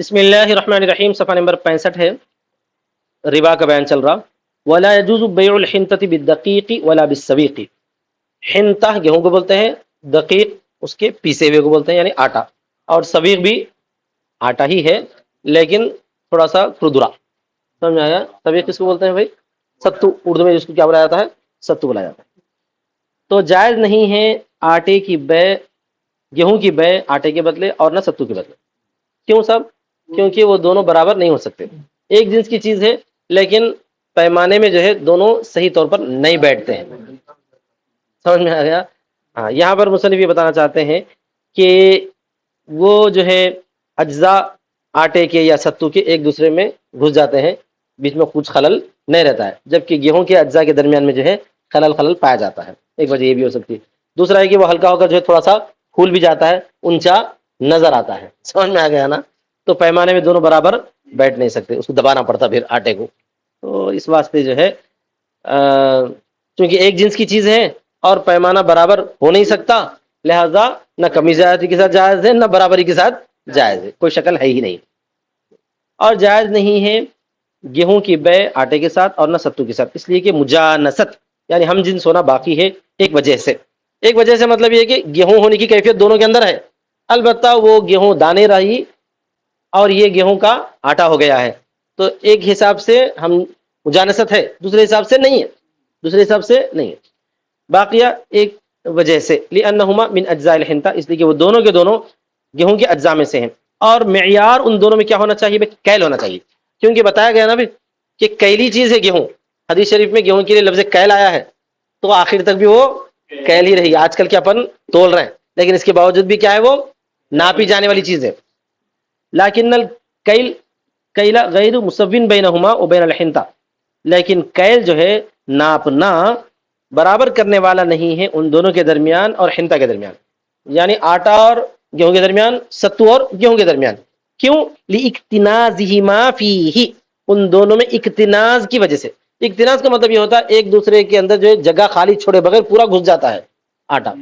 بسم اللہ الرحمن الرحیم، صفحہ نمبر 65 ہے، ربا کا بیان چل رہا۔ ولا يجوز بیع الحنطة بالدقیق ولا بالسویق۔ حنطہ گیہوں کو بولتے ہیں، دقیق اس کے پیسے ہوئے کو بولتے ہیں یعنی آٹا، اور سویق بھی آٹا ہی ہے لیکن تھوڑا سا کھردرا، سمجھ میں آیا؟ سویق کس کو بولتے ہیں بھائی؟ ستو، اردو میں جس کو کیا بلایا جاتا ہے؟ ستو بلایا جاتا ہے۔ تو جائز نہیں ہے آٹے کی بے، گیہوں کی بے آٹے کے بدلے اور نہ ستو کے بدلے۔ کیوں صاحب؟ کیونکہ وہ دونوں برابر نہیں ہو سکتے، ایک جنس کی چیز ہے لیکن پیمانے میں جو ہے دونوں صحیح طور پر نہیں بیٹھتے ہیں۔ سمجھ میں آ گیا؟ ہاں، یہاں پر مصنف یہ بتانا چاہتے ہیں کہ وہ جو ہے اجزاء آٹے کے یا ستو کے ایک دوسرے میں گھس جاتے ہیں، بیچ میں کچھ خلل نہیں رہتا ہے، جبکہ گیہوں کے اجزاء کے درمیان میں جو ہے خلل پایا جاتا ہے۔ ایک وجہ یہ بھی ہو سکتی ہے۔ دوسرا ہے کہ وہ ہلکا ہو کر جو ہے تھوڑا سا پھول بھی جاتا ہے، اونچا نظر آتا ہے۔ سمجھ میں آ گیا نا؟ تو پیمانے میں دونوں برابر بیٹھ نہیں سکتے، اس کو دبانا پڑتا پھر آٹے کو۔ تو اس واسطے جو ہے چونکہ ایک جنس کی چیز ہے اور پیمانہ برابر ہو نہیں سکتا، لہذا نہ کمی زیادتی کے ساتھ جائز ہے نہ برابری کے ساتھ جائز ہے، کوئی شکل ہے ہی نہیں۔ اور جائز نہیں ہے گیہوں کی بے آٹے کے ساتھ اور نہ ستو کے ساتھ، اس لیے کہ مجانست یعنی ہم جنس ہونا باقی ہے ایک وجہ سے۔ ایک وجہ سے مطلب یہ کہ گیہوں ہونے کی کیفیت دونوں کے اندر ہے، البتہ وہ گیہوں دانے رہی اور یہ گیہوں کا آٹا ہو گیا ہے، تو ایک حساب سے ہم مجانست ہے، دوسرے حساب سے نہیں ہے، دوسرے حساب سے نہیں ہے۔ باقیہ ایک وجہ سے لأنہما من اجزاء الحنطہ، اس لیے کہ وہ دونوں کے دونوں گیہوں کے اجزاء میں سے ہیں، اور معیار ان دونوں میں کیا ہونا چاہیے؟ کیل ہونا چاہیے، کیونکہ بتایا گیا نا بھی کہ کیلی چیز ہے گیہوں۔ حدیث شریف میں گیہوں کے لیے لفظ کیل آیا ہے، تو آخر تک بھی وہ کیل ہی رہی۔ آج کل کیا اپن تول رہے ہیں، لیکن اس کے باوجود بھی کیا ہے؟ وہ ناپی جانے والی چیز ہے۔ لیکن کیل غیر مسوین بینہما و بین الحنطہ، لیکن کیل جو ہے ناپنا برابر کرنے والا نہیں ہے ان دونوں کے درمیان اور حنطہ کے درمیان، یعنی آٹا اور گیہوں کے درمیان، ستو اور گیہوں کے درمیان۔ کیوں؟ لِاِکْتِنَازِهِمَا فِيهِ، ان دونوں میں اکتناز کی وجہ سے۔ اکتناز کا مطلب یہ ہوتا ہے ایک دوسرے کے اندر جو ہے جگہ خالی چھوڑے بغیر پورا گھس جاتا ہے آٹا،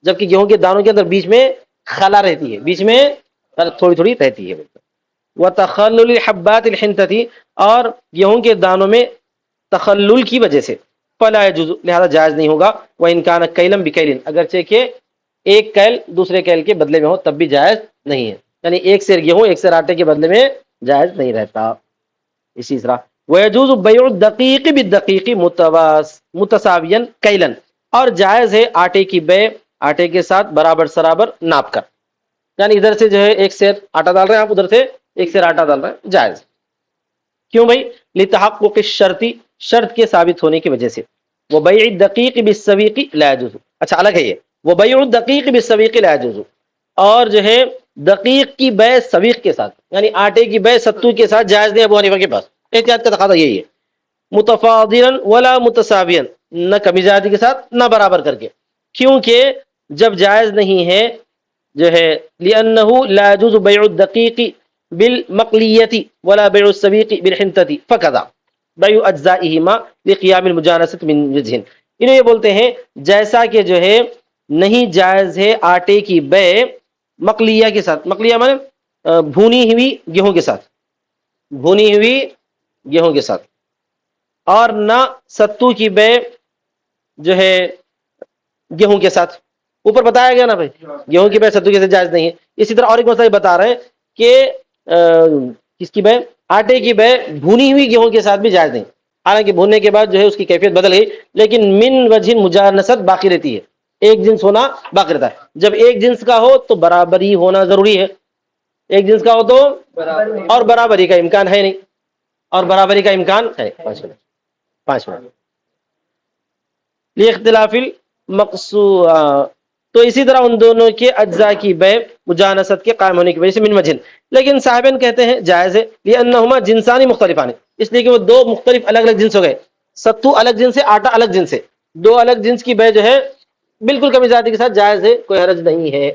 جبکہ گیہوں کے دانوں کے اندر بیچ میں خلا رہتی ہے، بیچ میں تھوڑی تھوڑی رہتی ہے۔ وَتَخَلُّلِ حَبَّاتِ الْحِنطَةِ، اور گیہوں کے دانوں میں تخلل کی وجہ سے، فَلَا يَجُوزُ، لہذا جائز نہیں ہوگا، وَإِنْ كَانَ كَيْلًا بِكَيْلٍ، اگرچہ کہ ایک کیل دوسرے کیل کے بدلے میں ہو تب بھی جائز نہیں ہے، یعنی ایک سیر گیہوں ایک سیر آٹے کے بدلے میں جائز نہیں رہتا۔ اسی طرح وَيَجُوزُ بَيْعُ الدَّقِيقِ بِالدَّقِيقِ مُتَسَاوِيًا كَيْلًا، اور جائز ہے آٹے کی بے آٹے کے ساتھ برابر سرابر ناپ کر، یعنی ادھر سے جو ہے ایک سیر آٹا ڈال رہے ہیں آپ، ادھر سے ایک سیر آٹا ڈال رہے ہیں، جائز۔ کیوں بھائی؟ لتحقق الشرط، شرط کے ثابت ہونے کی وجہ سے۔ وبیع الدقیق بالسویق لا يجوز، اچھا الگ ہے یہ، وبیع الدقیق بالسویق لا يجوز، اور جو ہے دقیق کی بے سویق کے ساتھ یعنی آٹے کی بے ستو کے ساتھ جائز نہیں ابو حنیفہ کے پاس۔ احتیاط کا تقاضا یہی ہے، متفاضلا ولا متساویا، نہ کمی زیادتی کے ساتھ نہ برابر کر کے۔ کیونکہ جب جائز نہیں ہے جو ہے لأنه لا يجوز بيع الدقيق بالمقلية ولا بيع السويق بالحنطة فكذا بيع أجزائهما لقيام المجانسة من وجه، انہیں یہ بولتے ہیں جیسا کہ جو ہے نہیں جائز ہے آٹے کی بے مقلیہ کے ساتھ، مقلیہ مانے بھونی ہوئی گیہوں کے ساتھ، بھونی ہوئی گیہوں کے ساتھ، اور نہ ستو کی بے جو ہے گیہوں کے ساتھ۔ اوپر بتایا گیا نا بھائی گیہوں کی بے ستو کے ساتھ جائز نہیں ہے۔ اسی طرح اور ایک مسئلہ بتا رہے ہیں کہ کس کی بے؟ آٹے کی بے بھونی ہوئی گیہوں کے ساتھ بھی جائز نہیں، حالانکہ بھوننے کے بعد جو ہے اس کی کیفیت بدل گئی، لیکن من وجہ مجانست باقی رہتی ہے، ایک جنس ہونا باقی رہتا ہے۔ جب ایک جنس کا ہو تو برابری ہونا ضروری ہے، ایک جنس کا ہو تو، اور برابری کا امکان ہے نہیں، اور برابری کا امکان ہے۔ 5 منٹ لاختلاف المقصود، تو اسی طرح ان دونوں کے اجزاء کی بے مجانست کے قائم ہونے کی وجہ سے من وجہ، لیکن صاحبین کہتے ہیں جائز ہے، لأنہما جنسانی مختلفان، اس لیے کہ وہ دو مختلف الگ الگ جنس ہو گئے، ستو الگ جنس ہے، آٹا الگ جنس ہے، دو الگ جنس کی بے جو ہے بالکل کمی زیادتی کے ساتھ جائز ہے، کوئی حرج نہیں ہے۔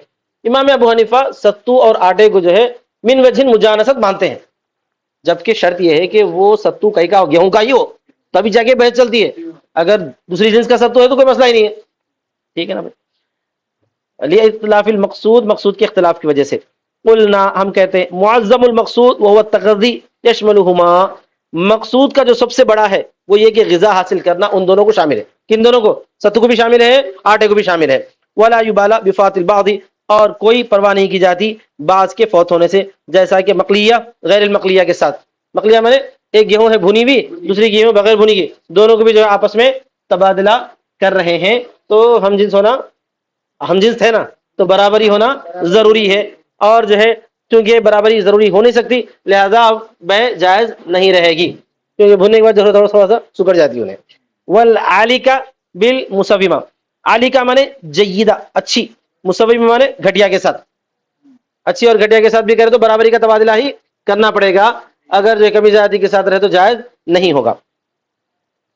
امام ابو حنیفہ ستو اور آٹے کو جو ہے من وجہ مجانست مانتے ہیں، جبکہ شرط یہ ہے کہ وہ ستو کہیں کا گیہوں کا ہی ہو تبھی جا کے بحث چلتی ہے، اگر دوسری جنس کا ستو ہے تو کوئی مسئلہ ہی نہیں ہے، ٹھیک ہے نا بھائی؟ اختلاف المقصود، مقصود کے اختلاف کی وجہ سے۔ قلنا ہم کہتے ہیں معظم المقصود وهو التغذی یشملهما، مقصود کا جو سب سے بڑا ہے وہ یہ کہ غذا حاصل کرنا ان دونوں کو شامل ہے. کن دونوں کو؟ ستو کو بھی شامل ہے، آٹے کو بھی شامل ہے. ولا یبالا بفات البعض، اور کوئی پرواہ نہیں کی جاتی بعض کے فوت ہونے سے، جیسا کہ مقلیہ غیر المقلیہ کے ساتھ. مقلیہ میں نے ایک گیہوں ہے بھنی ہوئی، دوسری گیہوں بغیر بھنی کی، دونوں کو بھی جو ہے آپس میں تبادلہ کر رہے ہیں. تو ہم جنس ہونا، ہم جنس ہے نا، تو برابری ہونا ضروری ہے. اور جو ہے چونکہ برابری ضروری ہو نہیں سکتی لہذا بے جائز نہیں رہے گی، کیونکہ بھننے کے بعد جو تھوڑا سا سکڑ جاتی انہیں. والعالکہ بالمسومہ، عالکہ مانے جیدہ اچھی، مسومہ مانے گھٹیا کے ساتھ. اچھی اور گھٹیا کے ساتھ بھی کرے تو برابری کا تبادلہ ہی کرنا پڑے گا، اگر جو کمی زیادتی کے ساتھ رہے تو جائز نہیں ہوگا.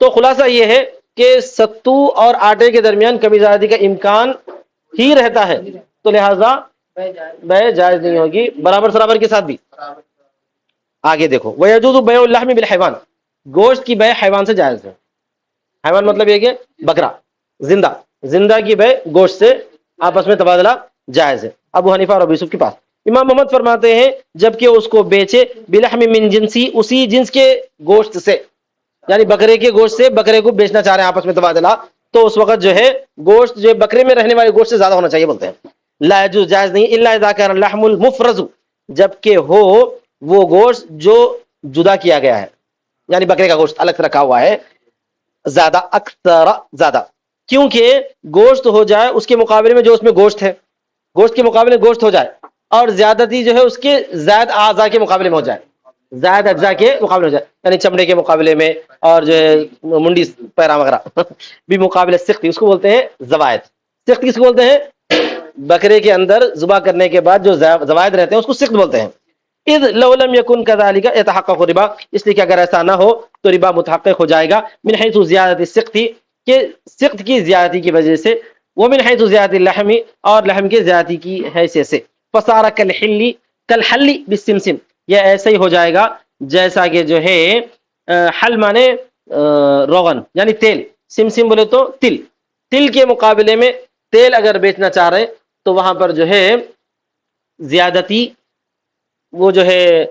تو خلاصہ یہ ہے کہ ستو اور آٹے کے درمیان کمی زیادتی کا امکان ہی رہتا ہے، تو لہذا بے جائز نہیں ہوگی، برابر سرابر کے ساتھ بھی. آگے دیکھو وَيَجُوزُ بَيْعُ اللَّحْمِ بِالْحَيْوَانِ، گوشت کی بے حیوان سے جائز ہے. حیوان مطلب یہ کہ بکرا، زندہ کی بے گوشت سے آپس میں تبادلہ جائز ہے. ابو حنیفہ اور ابو یوسف کے پاس. امام محمد فرماتے ہیں جبکہ اس کو بیچے بلحم من جنسی، اسی جنس کے گوشت سے، یعنی بکرے کے گوشت سے بکرے کو بیچنا چاہ رہے ہیں آپس میں تبادلہ، تو اس وقت جو ہے گوشت جو بکرے میں رہنے والے گوشت سے زیادہ ہونا چاہیے بولتے ہیں. لا يجوز، جائز نہیں، الا اذا كان اللحم المفرز، جبکہ ہو وہ گوشت جو جدا کیا گیا ہے، یعنی بکرے کا گوشت الگ سے رکھا ہوا ہے، زیادہ اکثر زیادہ، کیونکہ گوشت ہو جائے اس کے مقابلے میں جو اس میں گوشت ہے، گوشت کے مقابلے میں گوشت ہو جائے، اور زیادتی جو ہے اس کے زائد اعضاء کے مقابلے میں ہو جائے، زائد اجزاء کے مقابلے ہو جائے، یعنی چمڑے کے مقابلے میں اور جو ہے منڈی پیرا وغیرہ بھی مقابلے سختی، اس کو بولتے ہیں زوائد. سخت کس کو بولتے ہیں؟ بکرے کے اندر ذبح کرنے کے بعد جو زوائد رہتے ہیں اس کو سخت بولتے ہیں. اذ لو لم يكن كذلك يتحقق الربا، اس لیے کہ اگر ایسا نہ ہو تو ربا متحقق ہو جائے گا. من حيث زیادت السقط، کہ سقط کی زیادتی کی وجہ سے، ومن حيث زیادت اللحم، اور لحم کی زیادتی کی حیثیت سے. فصار کالحل بالسمسم، یہ ایسے ہی ہو جائے گا جیسا کہ جو ہے حل مانے روغن یعنی تیل، سمسم بولے تو تل، تل کے مقابلے میں تیل اگر بیچنا چاہ رہے تو وہاں پر جو ہے زیادتی، وہ جو ہے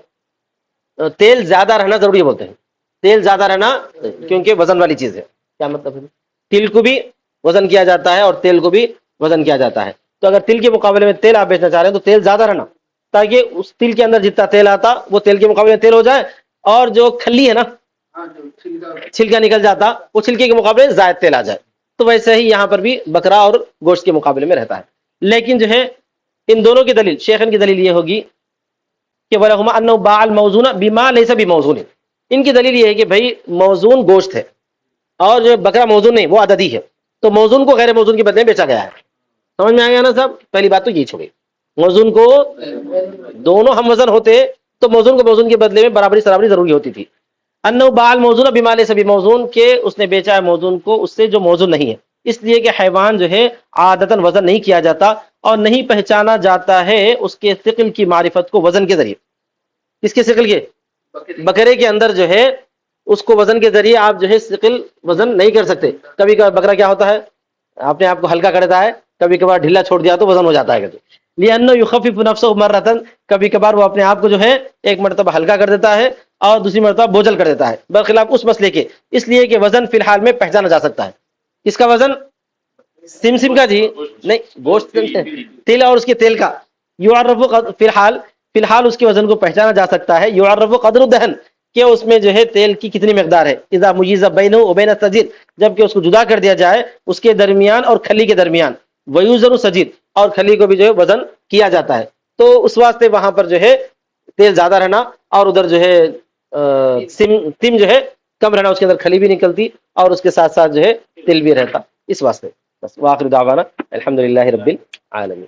تیل زیادہ رہنا ضروری بولتے ہیں. تیل زیادہ رہنا کیونکہ وزن والی چیز ہے. کیا مطلب ہے؟ تل کو بھی وزن کیا جاتا ہے اور تیل کو بھی وزن کیا جاتا ہے. تو اگر تل کے مقابلے میں تیل آپ بیچنا چاہ رہے ہیں تو تیل زیادہ رہنا، تاکہ اس تل کے اندر جتنا تیل آتا وہ تیل کے مقابلے میں تیل ہو جائے، اور جو کھلی ہے نا چھلکا نکل جاتا وہ چھلکے کے مقابلے میں زائد تیل آ جائے. تو ویسے ہی یہاں پر بھی بکرا اور گوشت کے مقابلے میں رہتا ہے. لیکن جو ہے ان دونوں کی دلیل، شیخن کی دلیل یہ ہوگی کہ وَلَهُمَا أَنَّهُ بَاعَ الْمَوْزُونَ بِمَا لَيْسَ بِمَوْزُونٍ، ان کی دلیل یہ ہے کہ بھائی موزون گوشت ہے اور جو بکرا موزون نہیں، وہ عددی ہے، تو موزون کو غیر موزون کے بدلے میں بیچا گیا ہے. سمجھ میں آ گیا نا صاحب؟ پہلی بات تو یہی چھوڑی، موزون کو دونوں ہم وزن ہوتے تو موزون کو موزون کے بدلے میں برابری سرابری ضروری ہوتی تھی. انه باع الموزون بما ليس بموزون، کہ اس نے بیچا ہے موزون کو اس سے جو موزون نہیں ہے، اس لیے کہ حیوان جو ہے عادتاً وزن نہیں کیا جاتا اور نہیں پہچانا جاتا ہے اس کے ثقل کی معرفت کو وزن کے ذریعے. کس کے ثقل کے؟ بکرے کے اندر جو ہے اس کو وزن کے ذریعے آپ جو ہے ثقل وزن نہیں کر سکتے. کبھی کبھار بکرا کیا ہوتا ہے اپنے آپ کو ہلکا کر دیتا ہے، کبھی کبھار ڈھیلا چھوڑ دیا تو وزن ہو جاتا ہے. لأنه يخفف نفسه مرة، کبھی کبھار وہ اپنے آپ کو جو ہے ایک مرتبہ ہلکا کر دیتا ہے اور دوسری مرتبہ بوجھل کر دیتا ہے، برخلاف اس مسئلے کے، اس لیے کہ وزن فی الحال میں پہچانا جا سکتا ہے. کس کا وزن؟ سمسم کا جی نہیں، گوشت تیل اور اس کے تیل کا. یعرف فی الحال اس کے وزن کو پہچانا جا سکتا ہے. یعرف قدر الدہن، کہ اس میں جو ہے تیل کی کتنی مقدار ہے. اذا میز بینہ وبین السجید، جبکہ اس کو جدا کر دیا جائے اس کے درمیان اور کھلی کے درمیان. ویوزن سجید، اور کھلی کو بھی جو ہے وزن کیا جاتا ہے. تو اس واسطے وہاں پر جو ہے تیل زیادہ رہنا اور ادھر جو ہے تم جو ہے کم رہنا، اس کے اندر کھلی بھی نکلتی اور اس کے ساتھ ساتھ جو ہے تل بھی رہتا. اس واسطے بس. وآخر دعوانا الحمدللہ رب العالمین.